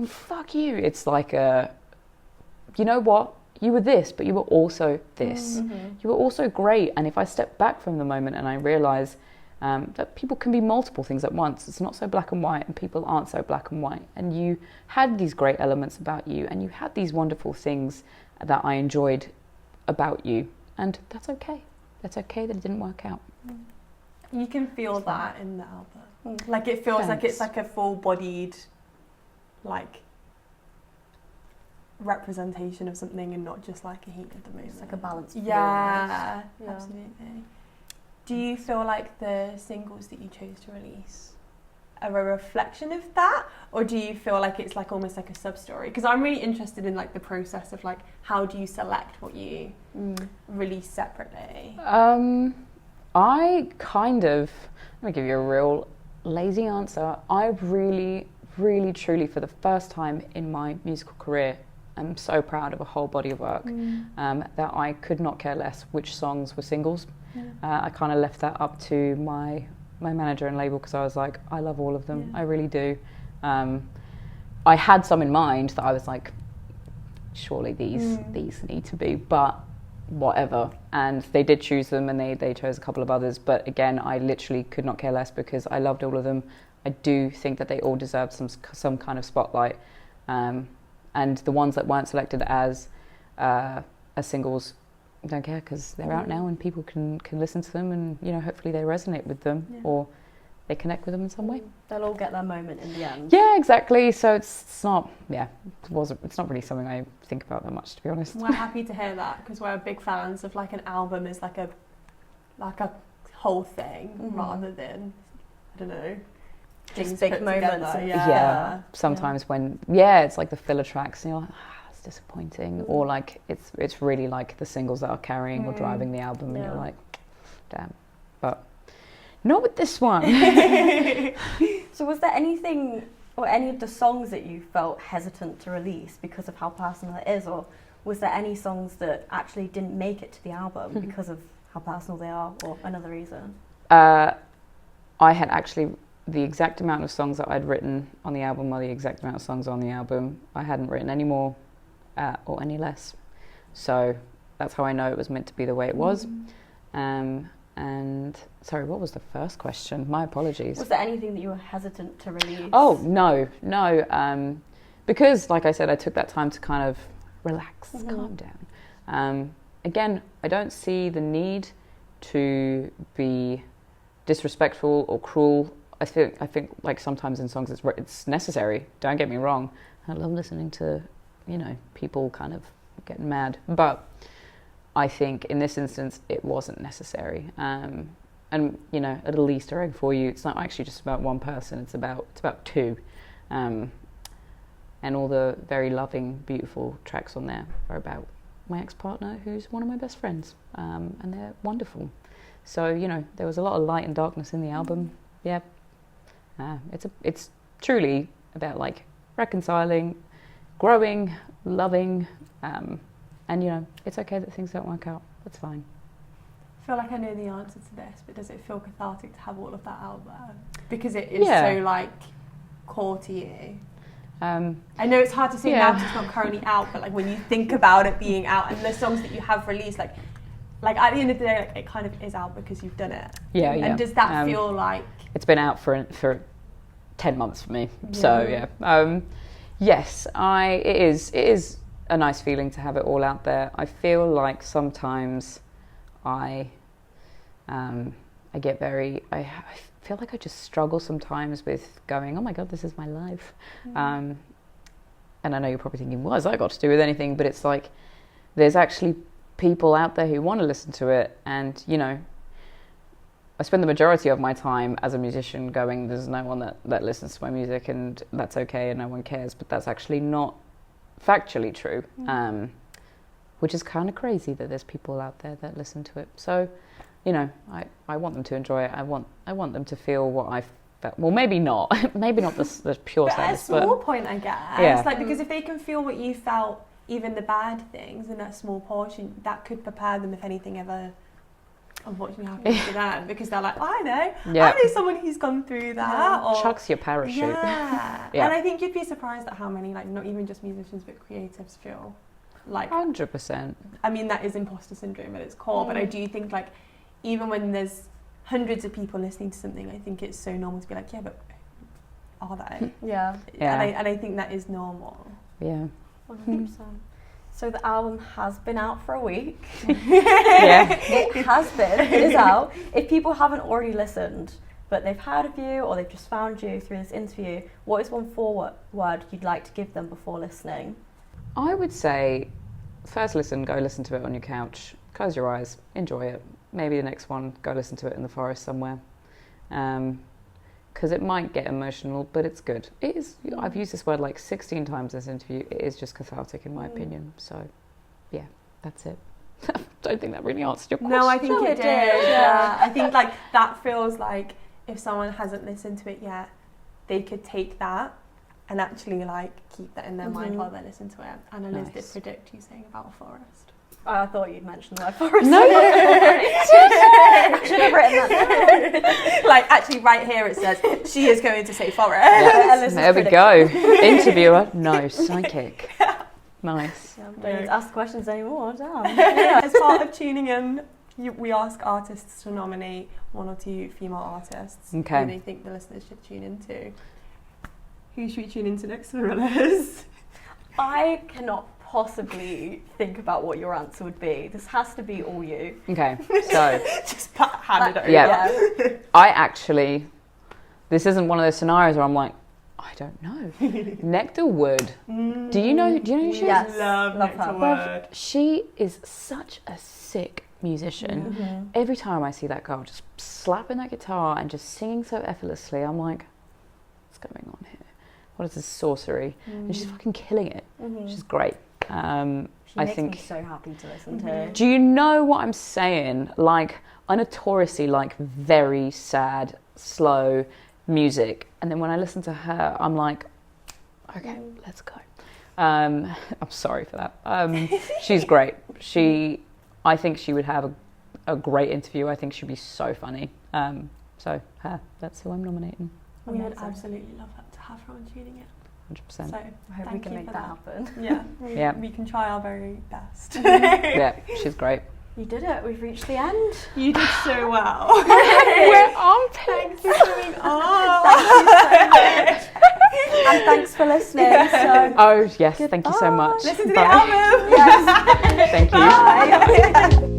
fuck you. It's like you know what? You were this, but you were also this. You were also great. And if I step back from the moment and I realise that people can be multiple things at once, it's not so black and white, and people aren't so black and white. And you had these great elements about you, and you had these wonderful things that I enjoyed about you. And that's okay. That's okay that it didn't work out. You can feel that in the album. Like, it feels like it's like a full-bodied, like, representation of something, and not just like a heat of the moment. It's like a balanced view. Yeah, absolutely. Do you feel like the singles that you chose to release are a reflection of that, or do you feel like it's like almost like a sub-story? Because I'm really interested in like the process of like, how do you select what you release separately? I kind of, let me give you a real lazy answer. I really, really, truly, for the first time in my musical career, I'm so proud of a whole body of work that I could not care less which songs were singles. I kind of left that up to my manager and label, because I was like, I love all of them. I really do. I had some in mind that I was like, surely these need to be, but whatever. And they did choose them, and they chose a couple of others. But again, I literally could not care less, because I loved all of them. I do think that they all deserved some kind of spotlight. And the ones that weren't selected as singles, I don't care, because they're out now and people can listen to them, and, you know, hopefully they resonate with them or they connect with them in some way. They'll all get their moment in the end. Yeah, exactly. So it's not really something I think about that much, to be honest. We're happy to hear that, because we're big fans of like an album as like a whole thing, rather than, I don't know, just big moments. Yeah. Sometimes when it's like the filler tracks, and you're like, it's disappointing, or like it's really like the singles that are carrying or driving the album, and you're like, damn. But not with this one. So was there anything or any of the songs that you felt hesitant to release because of how personal it is, or was there any songs that actually didn't make it to the album because of how personal they are, or another reason? I had actually the exact amount of songs that I'd written on the album, or the exact amount of songs on the album. I hadn't written any more or any less. So that's how I know it was meant to be the way it was. And sorry, what was the first question? My apologies. Was there anything that you were hesitant to release? Oh, no. Because, like I said, I took that time to kind of relax, calm down. Again, I don't see the need to be disrespectful or cruel. I think like sometimes in songs it's necessary. Don't get me wrong. I love listening to, you know, people kind of getting mad, but I think in this instance it wasn't necessary. And you know, a little Easter egg for you: it's not actually just about one person. It's about two. and all the very loving, beautiful tracks on there are about my ex-partner, who's one of my best friends, and they're wonderful. So, you know, there was a lot of light and darkness in the album. Yeah, it's truly about like reconciling, growing, loving, and you know, it's okay that things don't work out. That's fine. I feel like I know the answer to this, but does it feel cathartic to have all of that out there? Because it is so like core to you. I know it's hard to say now because it's not currently out, but like when you think about it being out and the songs that you have released, like at the end of the day, like, it kind of is out because you've done it. Yeah. And does that feel like... It's been out for 10 months for me. So, yes, it is a nice feeling to have it all out there. I feel like sometimes I get very... I feel like I just struggle sometimes with going, oh my God, this is my life. And I know you're probably thinking, what has that got to do with anything? But it's like, there's actually people out there who want to listen to it, and you know, I spend the majority of my time as a musician going, there's no one that listens to my music, and that's okay, and no one cares. But that's actually not factually true, which is kind of crazy that there's people out there that listen to it. So, you know, I want them to enjoy it. I want them to feel what I felt. Well, maybe not the pure but sadness, at a small point, I guess. Yeah. Like, because if they can feel what you felt, even the bad things in that small portion, that could prepare them if anything ever unfortunately happens to them, because they're like, I know someone who's gone through that. Or chucks your parachute. Yeah. And I think you'd be surprised at how many, like, not even just musicians but creatives feel like 100%. I mean, that is imposter syndrome at its core, but I do think, like, even when there's hundreds of people listening to something, I think it's so normal to be like, yeah, but are they? Yeah. And I think that is normal. Yeah. 100%. So the album has been out for a week. Yeah. It has been. It is out. If people haven't already listened, but they've heard of you or they've just found you through this interview, what is one forward word you'd like to give them before listening? I would say, first go listen to it on your couch, close your eyes, enjoy it. Maybe the next one, go listen to it in the forest somewhere. Because it might get emotional, but it's good. It is. I've used this word like 16 times in this interview. It is just cathartic, in my opinion. So, yeah, that's it. Don't think that really answered your question. No, I think it did. Yeah, I think like that feels like if someone hasn't listened to it yet, they could take that and actually like keep that in their mind while they listen to it. And Eliz did predict you saying about a forest. I thought you'd mentioned the word forest. No, I should have written that. Like, actually, right here it says she is going to say forest. Yeah. There we go. Interviewer, no, psychic. Nice. Yeah, don't need to ask questions anymore. Damn. As part of tuning in, we ask artists to nominate 1 or 2 female artists who they think the listeners should tune into. Who should we tune into next, Eliz? I cannot possibly think about what your answer would be. This has to be all you. Okay, so just hand it over. Yeah. I actually, this isn't one of those scenarios where I'm like, I don't know. Nectar Wood. Do you know who she is? Yes. Love Nectar Wood. She is such a sick musician. Every time I see that girl just slapping that guitar and just singing so effortlessly, I'm like, what's going on here? What is this sorcery? And she's fucking killing it. She's great. She makes me so happy to listen to. Do you know what I'm saying? Like, I notoriously like very sad, slow music, and then when I listen to her, I'm like, okay, let's go. I'm sorry for that. She's great. I think she would have a great interview. I think she'd be so funny. So her, that's who I'm nominating. We would absolutely love to have her on Tuning It. 100%. So I hope we can make that happen. Yeah, we can try our very best. Yeah, she's great. You did it. We've reached the end. You did so well. We're on. Thanks for coming on. Thank you so much. And thanks for listening. So oh yes, thank you so much. Listen to the album. Yes. Thank you. Bye.